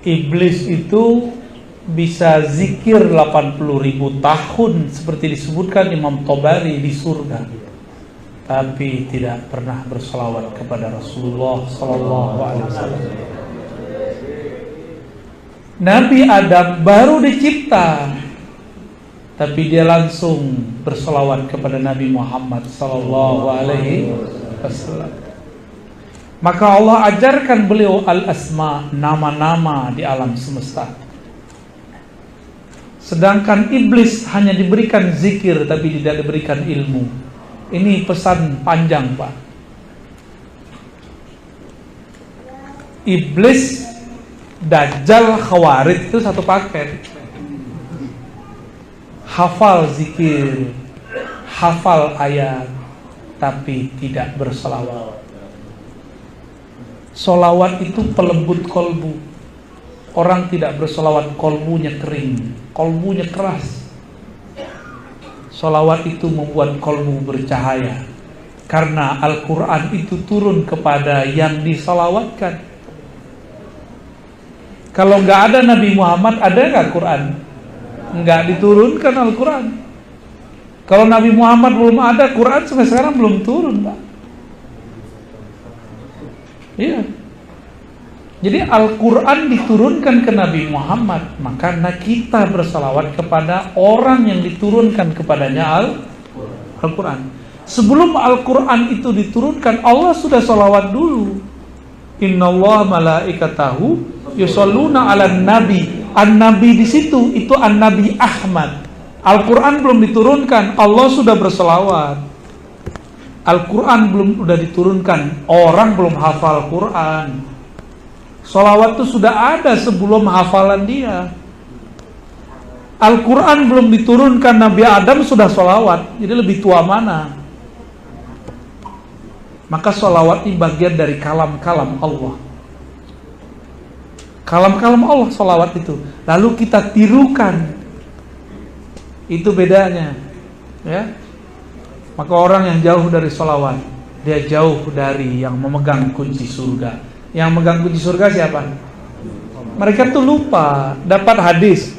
Iblis itu bisa zikir 80.000 tahun seperti disebutkan Imam Tabari di surga, tapi tidak pernah berselawat kepada Rasulullah sallallahu alaihi wasallam. Nabi Adam baru dicipta, tapi dia langsung berselawat kepada Nabi Muhammad sallallahu alaihi wasallam. Maka Allah ajarkan beliau al-asma, nama-nama di alam semesta. Sedangkan iblis hanya diberikan zikir tapi tidak diberikan ilmu. Ini pesan panjang, Pak. Iblis, Dajjal, Khawarij itu satu paket. Hafal zikir, hafal ayat, tapi tidak berselawat. Solawat itu pelembut kolbu. Orang tidak bersolawat, kolbunya kering, kolbunya keras. Solawat itu membuat kolbu bercahaya, karena Al-Quran itu turun kepada yang disolawatkan. Kalau nggak ada Nabi Muhammad, ada nggak Quran? Nggak diturunkan Al-Quran. Kalau Nabi Muhammad belum ada, Quran sampai sekarang belum turun, Pak. Iya. Jadi Al-Quran diturunkan ke Nabi Muhammad, maka kita bersalawat kepada orang yang diturunkan kepadanya Al-Quran. Sebelum Al-Quran itu diturunkan, Allah sudah salawat dulu. Innallaha malaikatahu yusholluna 'alan nabi. An-nabi di situ itu An-Nabi Ahmad. Al-Quran belum diturunkan, Allah sudah bersalawat. Al-Quran belum sudah diturunkan, orang belum hafal Quran. Salawat itu sudah ada sebelum hafalan dia. Al-Quran belum diturunkan, Nabi Adam sudah salawat. Jadi lebih tua mana? Maka salawat ini bagian dari kalam-kalam Allah. Kalam-kalam Allah salawat itu. Lalu kita tirukan. Itu bedanya, ya. Maka orang yang jauh dari salawat, dia jauh dari yang memegang kunci surga. Yang memegang kunci surga siapa? Mereka tuh lupa dapat hadis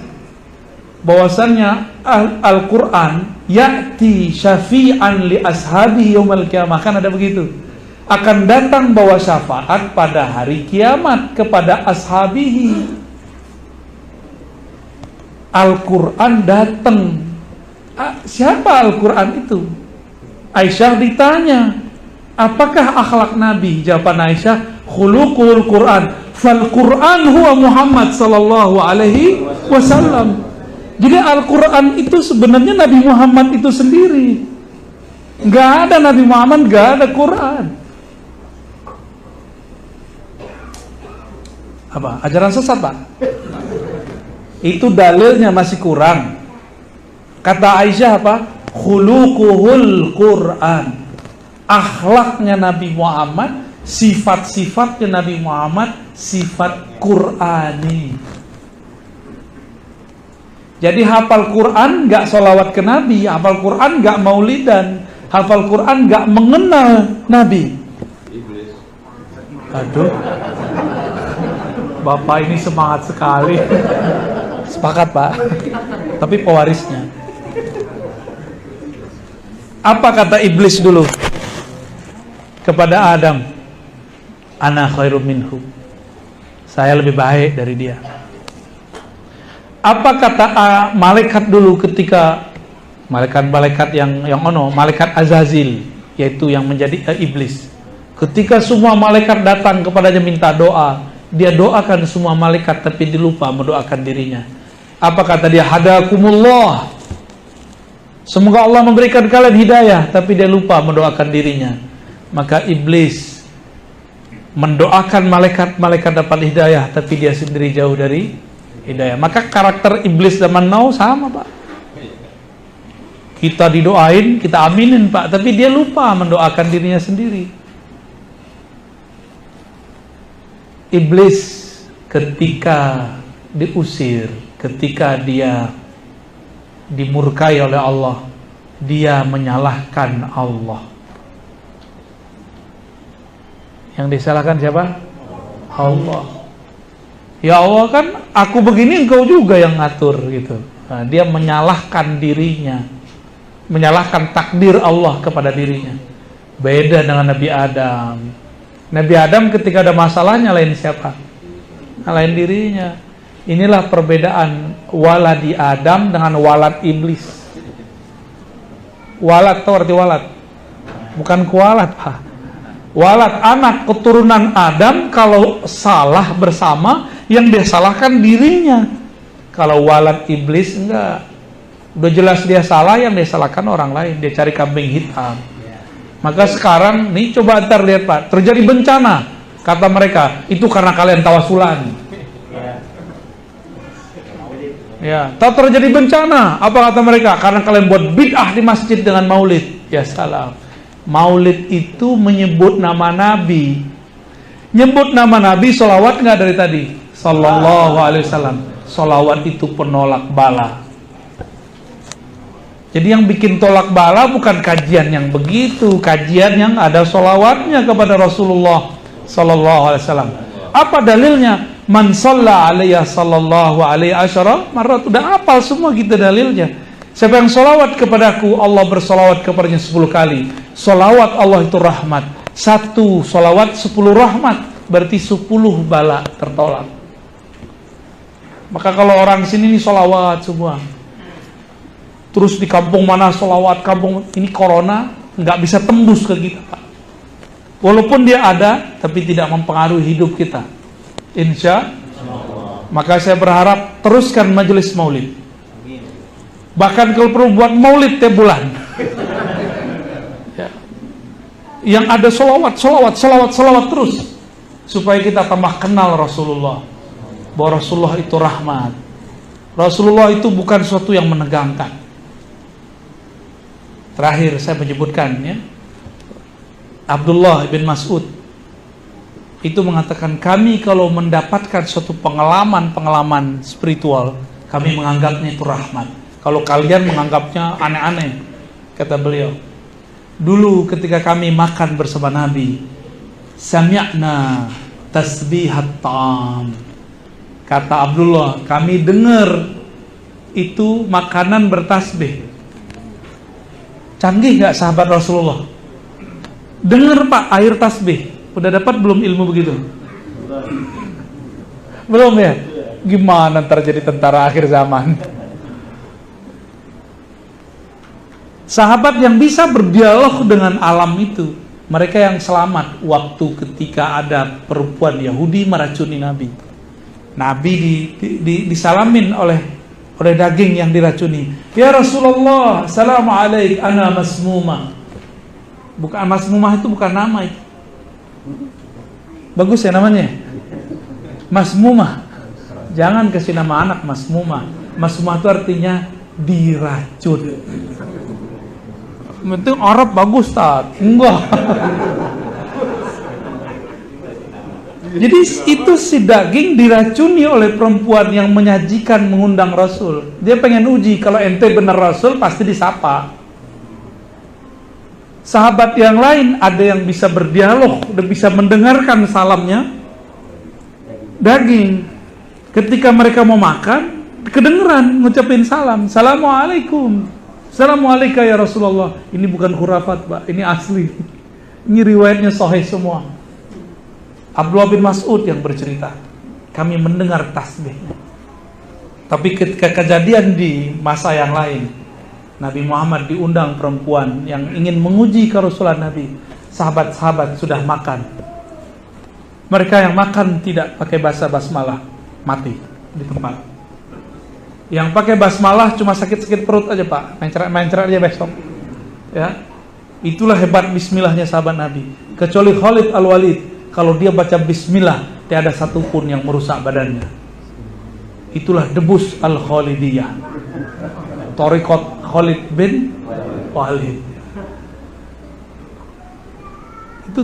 bahwasannya Al-Quran ya'ti syafi'an li ashabi yaumil qiyamah. Kan ada begitu. Akan datang bawa syafaat pada hari kiamat kepada ashabihi. Al-Quran datang. Siapa Al-Quran itu? Aisyah ditanya, apakah akhlak Nabi? Jawaban Aisyah, khuluqul Quran. Fal Quran huwa Muhammad sallallahu alaihi wasallam. Jadi Al-Quran itu sebenarnya Nabi Muhammad itu sendiri. Enggak ada Nabi Muhammad, enggak ada Quran. Apa? Ajaran sesat, Pak? Itu dalilnya masih kurang. Kata Aisyah apa? Khuluquhul Quran. Akhlaknya Nabi Muhammad, sifat-sifatnya Nabi Muhammad, sifat Qurani. Jadi hafal Quran gak sholawat ke Nabi, hafal Quran gak maulidan, hafal Quran gak mengenal Nabi. Aduh, Bapak ini semangat sekali. Sepakat, Pak. Tapi pewarisnya. Apa kata iblis dulu kepada Adam? Ana khairum minhu. Saya lebih baik dari dia. Apa kata malaikat dulu ketika malaikat malaikat Azazil, yaitu yang menjadi iblis. Ketika semua malaikat datang kepadanya minta doa, dia doakan semua malaikat tapi dilupa mendoakan dirinya. Apa kata dia? Hadakumullah. Semoga Allah memberikan kalian hidayah, tapi dia lupa mendoakan dirinya. Maka iblis mendoakan malaikat dapat hidayah, tapi dia sendiri jauh dari hidayah. Maka karakter iblis zaman now sama, Pak. Kita didoain, kita aminin, Pak, tapi dia lupa mendoakan dirinya sendiri. Iblis ketika diusir, ketika dia dimurkai oleh Allah, dia menyalahkan Allah. Yang disalahkan siapa? Allah. Ya Allah, kan aku begini engkau juga yang ngatur gitu. Nah, dia menyalahkan dirinya, menyalahkan takdir Allah kepada dirinya. Beda dengan Nabi Adam. Nabi Adam ketika ada masalah nyalain siapa? Nyalain dirinya. Inilah perbedaan waladi Adam dengan walad iblis. Walad, tahu arti walad? Bukan kualat, Pak. Walad, anak keturunan Adam, kalau salah bersama, yang dia salahkan dirinya. Kalau walad iblis, enggak. Udah jelas dia salah, yang dia salahkan orang lain. Dia cari kambing hitam. Maka sekarang, nih coba ntar lihat Pak, terjadi bencana. Kata mereka, itu karena kalian tawasulan. Ya, tak terjadi bencana. Apa kata mereka? Karena kalian buat bid'ah di masjid dengan maulid. Ya salam. Maulid itu menyebut nama Nabi. Nyebut nama Nabi, sholawat nggak dari tadi? Sallallahu alaihi wasallam. Sholawat itu penolak bala. Jadi yang bikin tolak bala bukan kajian yang begitu, kajian yang ada sholawatnya kepada Rasulullah Sallallahu alaihi wasallam. Apa dalilnya? Man shalla alaiya sallallahu alaihi asyara marat. Udah hafal semua kita dalilnya. Siapa yang sholawat kepadaku, Allah bersolawat kepadanya 10 kali. Sholawat Allah itu rahmat. 1 sholawat 10 rahmat, berarti 10 bala tertolak. Maka kalau orang sini nih sholawat semua, terus di kampung mana sholawat, kampung ini corona nggak bisa tembus ke kita Pak. Walaupun dia ada, tapi tidak mempengaruhi hidup kita. Insya Allah. Maka saya berharap teruskan majelis maulid. Bahkan kalau perlu buat maulid tiap bulan. Ya. Yang ada solawat terus, supaya kita tambah kenal Rasulullah. Bahwa Rasulullah itu rahmat. Rasulullah itu bukan sesuatu yang menegangkan. Terakhir saya menyebutkan ya, Abdullah bin Mas'ud itu mengatakan, kami kalau mendapatkan suatu pengalaman spiritual, kami menganggapnya itu rahmat. Kalau kalian menganggapnya aneh-aneh, kata beliau. Dulu ketika kami makan bersama Nabi, sami'na tasbihat ta'am. Kata Abdullah, kami dengar itu makanan bertasbih. Canggih gak sahabat Rasulullah? Dengar Pak, air tasbih. Udah dapat belum ilmu begitu? Belum ya? Gimana ntar jadi tentara akhir zaman? Sahabat yang bisa berdialog dengan alam itu, mereka yang selamat waktu ketika ada perempuan Yahudi meracuni Nabi. Nabi disalamin oleh daging yang diracuni. Ya Rasulullah, assalamualaikum, ana masmumah. Bukan masmumah, itu bukan nama itu. Bagus ya namanya, masmumah. Jangan kasih nama anak masmumah. Masmumah itu artinya diracun. Penting Arab bagus tak? Enggak. Jadi itu si daging diracuni oleh perempuan yang menyajikan, mengundang Rasul. Dia pengen uji, kalau ente benar Rasul pasti disapa. Sahabat yang lain ada yang bisa berdialog, udah bisa mendengarkan salamnya. Daging, ketika mereka mau makan, kedengeran ngucapin salam. Assalamualaikum. Assalamualaikum ya Rasulullah. Ini bukan khurafat Pak, ini asli. Ini riwayatnya sahih semua. Abdullah bin Mas'ud yang bercerita, kami mendengar tasbih. Tapi ketika kejadian di masa yang lain, Nabi Muhammad diundang perempuan yang ingin menguji kerasulan Nabi. Sahabat-sahabat sudah makan. Mereka yang makan tidak pakai basmalah, mati di tempat. Yang pakai basmalah cuma sakit-sakit perut aja Pak, main cerak aja besok. Ya, itulah hebat Bismillahnya sahabat Nabi. Kecuali Khalid Al-Walid, kalau dia baca Bismillah, tiada satupun yang merusak badannya. Itulah debus Al-Khalidiyah, Thariqat Khalid bin Walid. Itu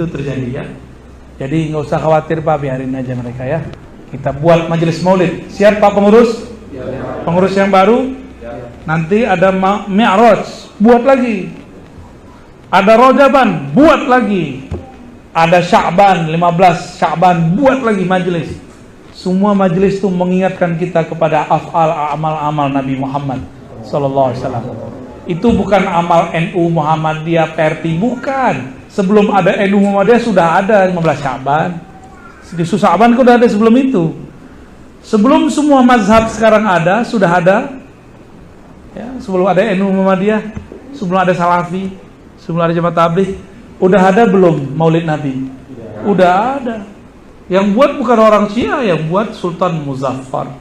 terjadi ya. Jadi nggak usah khawatir Pak, biarin aja mereka ya. Kita buat majelis maulid. Siap Pak pengurus? Pengurus yang baru? Nanti ada Mi'raj, buat lagi. Ada Rojaban, buat lagi. Ada Sya'ban, 15 Sya'ban, buat lagi majelis. Semua majelis itu mengingatkan kita kepada amal-amal Nabi Muhammad sallallahu alaihi wasallam. Itu bukan amal NU Muhammadiyah PRT, bukan. Sebelum ada NU Muhammadiyah sudah ada 15 Sya'ban. Di Sya'ban sudah ada sebelum itu. Sebelum semua mazhab sekarang ada, sudah ada. Ya, sebelum ada NU Muhammadiyah, sebelum ada Salafi, sebelum ada Jamaah Tabligh, udah ada belum Maulid Nabi? Udah ada. Yang buat bukan orang Syiah, yang buat Sultan Muzaffar,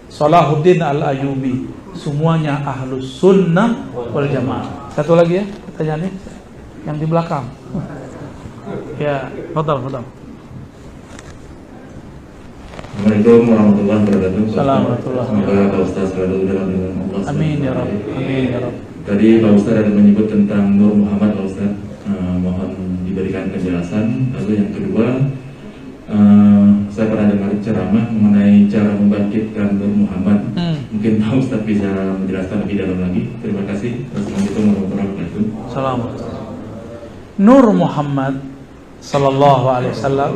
Salahuddin Al-Ayyubi. Semuanya Ahlus Sunnah wal Jamaah. Satu lagi ya, pertanyaannya yang di belakang. Ya, fadhal. Assalamualaikum warahmatullahi wabarakatuh. Assalamualaikum. Semoga Pak Ustaz selalu dalam lindungan Allah. Amin ya Rabb. Amin ya Rabb. Tadi Pak Ustaz ada menyebut tentang Nur Muhammad, Pak Ustaz. Mohon diberikan penjelasan. Lalu yang kedua, saya pernah dengar ceramah mengenai cara membangkitkan Nur Muhammad. Mungkin Pak Ustaz bisa menjelaskan lebih dalam lagi. Terima kasih. Assalamualaikum warahmatullahi wabarakatuh. Assalamualaikum. Nur Muhammad sallallahu alaihi wasallam.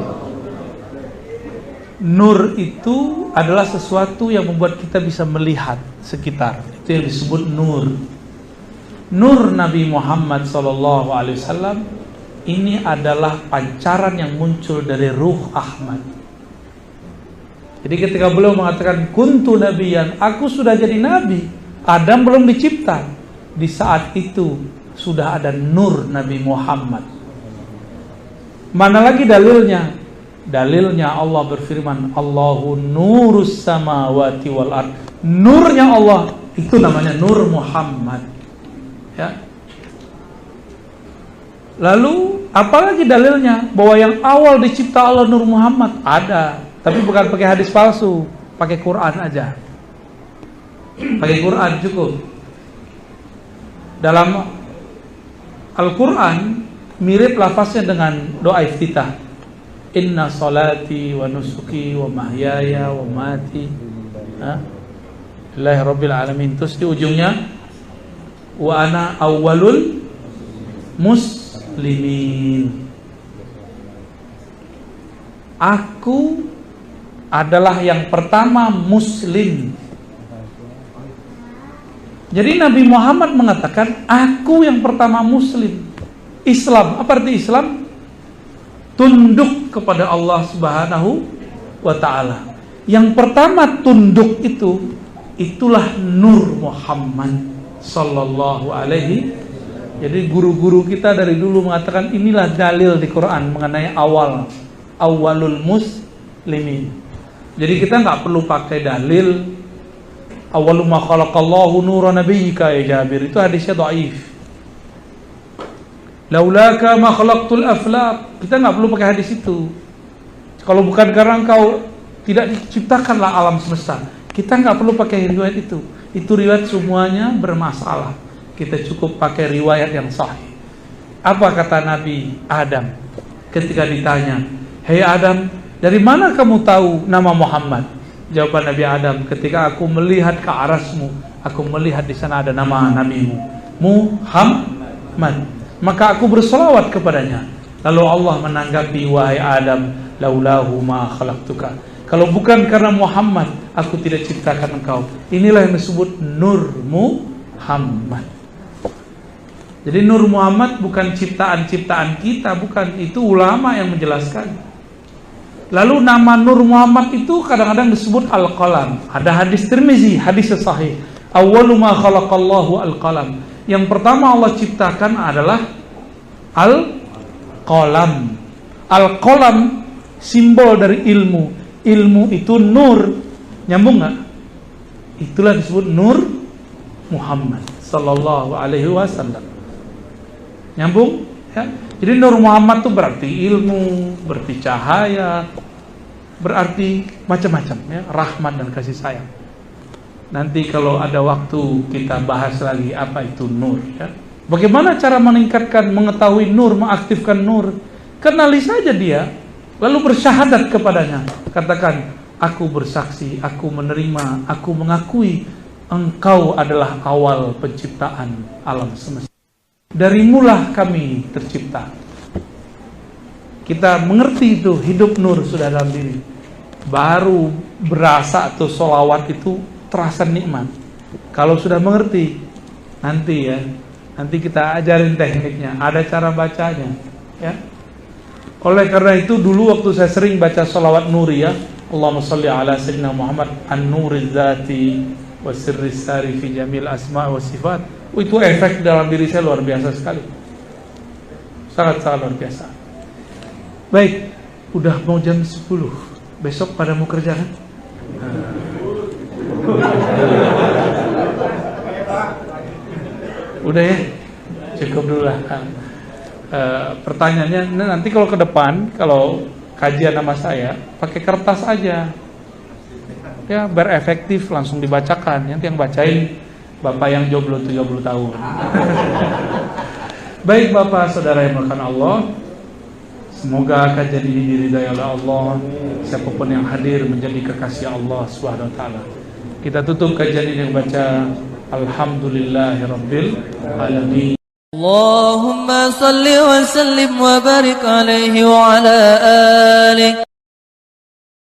Nur itu adalah sesuatu yang membuat kita bisa melihat sekitar. Itu yang disebut nur. Nur Nabi Muhammad sallallahu alaihi wasallam ini adalah pancaran yang muncul dari ruh Ahmad. Jadi ketika beliau mengatakan kuntu nabiyan, aku sudah jadi nabi. Adam belum dicipta. Di saat itu sudah ada nur Nabi Muhammad. Mana lagi dalilnya? Dalilnya Allah berfirman, Allahu nurus samawati wal ard. Nurnya Allah itu namanya Nur Muhammad. Ya. Lalu apalagi dalilnya bahwa yang awal dicipta Allah Nur Muhammad? Ada, tapi bukan pakai hadis palsu, pakai Quran aja. Pakai Quran cukup. Dalam Al-Quran mirip lafaznya dengan doa iftitah. Inna salati wa nusuki wa mahyaya wa mati lillahi rabbil alamin. Terus di ujungnya wa ana awwalul muslimin. Aku adalah yang pertama muslim. Jadi Nabi Muhammad mengatakan aku yang pertama muslim. Islam, apa arti Islam? Tunduk kepada Allah Subhanahu wa ta'ala. Yang pertama tunduk itu, itulah Nur Muhammad sallallahu alaihi. Jadi guru-guru kita dari dulu mengatakan inilah dalil di Quran mengenai awalul muslimin. Jadi kita nggak perlu pakai dalil awwalu ma khalaqallahu nura nabiyyika ya Jabir, itu hadisnya dhaif. Laulaka ma khalaqtul aflaq, kita nggak perlu pakai hadis itu. Kalau bukan karena engkau tidak diciptakanlah alam semesta, kita nggak perlu pakai riwayat itu. Itu riwayat semuanya bermasalah. Kita cukup pakai riwayat yang sahih. Apa kata Nabi Adam ketika ditanya, "Hei Adam, dari mana kamu tahu nama Muhammad?" Jawaban Nabi Adam, "Ketika aku melihat ke arasmu, aku melihat di sana ada nama nabimu, Muhammad. Maka aku berselawat kepadanya." Lalu Allah menanggapi, "Wahai Adam, laulahu ma khalaqtuka." Kalau bukan karena Muhammad, aku tidak ciptakan engkau. Inilah yang disebut Nur Muhammad. Jadi Nur Muhammad bukan ciptaan-ciptaan kita, bukan. Itu ulama yang menjelaskan. Lalu nama Nur Muhammad itu kadang-kadang disebut Al-Qalam. Ada hadis Tirmizi, hadis sahih. Awwalu ma khalaqallahu al-qalam. Yang pertama Allah ciptakan adalah Al-Qalam. Al-Qalam simbol dari ilmu. Ilmu itu nur. Nyambung nggak? Itulah disebut Nur Muhammad sallallahu alaihi wasallam. Nyambung? Ya. Jadi Nur Muhammad itu berarti ilmu, berarti cahaya, berarti macam-macam ya, rahmat dan kasih sayang. Nanti kalau ada waktu kita bahas lagi apa itu nur ya. Bagaimana cara meningkatkan, mengetahui nur, mengaktifkan nur? Kenali saja dia, lalu bersyahadat kepadanya. Katakan, aku bersaksi, aku menerima, aku mengakui engkau adalah awal penciptaan alam semesta. Darimulah kami tercipta. Kita mengerti itu, hidup nur sudah dalam diri. baru berasa tuh sholawat itu terasa nikmat. Kalau sudah mengerti, nanti kita ajarin tekniknya, ada cara bacanya, ya. Oleh karena itu dulu waktu saya sering baca sholawat nuriyah, Allahumma sholli ala sayyidina Muhammad an-nuriz zati wa sirris sari fi jamil asma wa sifat. Itu efek dalam diri saya luar biasa sekali. Sangat-sangat luar biasa. Baik, udah mau jam 10. Besok pada mau kerja kan? Udah ya? Cukup dulu lah. Pertanyaannya nanti kalau ke depan, kalau kajian sama saya pakai kertas aja ya, biar efektif, langsung dibacakan. Nanti yang bacain bapak yang jomblo 30 tahun. Baik bapak saudara yang dimuliakan Allah, semoga kajian ini diridai oleh Allah. Siapapun yang hadir menjadi kekasih Allah Subhanahu wa taala. Kita tutup kajian ini dengan baca Alhamdulillahirabbil alamin. Allahumma salli wa sallim wa barik alaihi wa ala alihi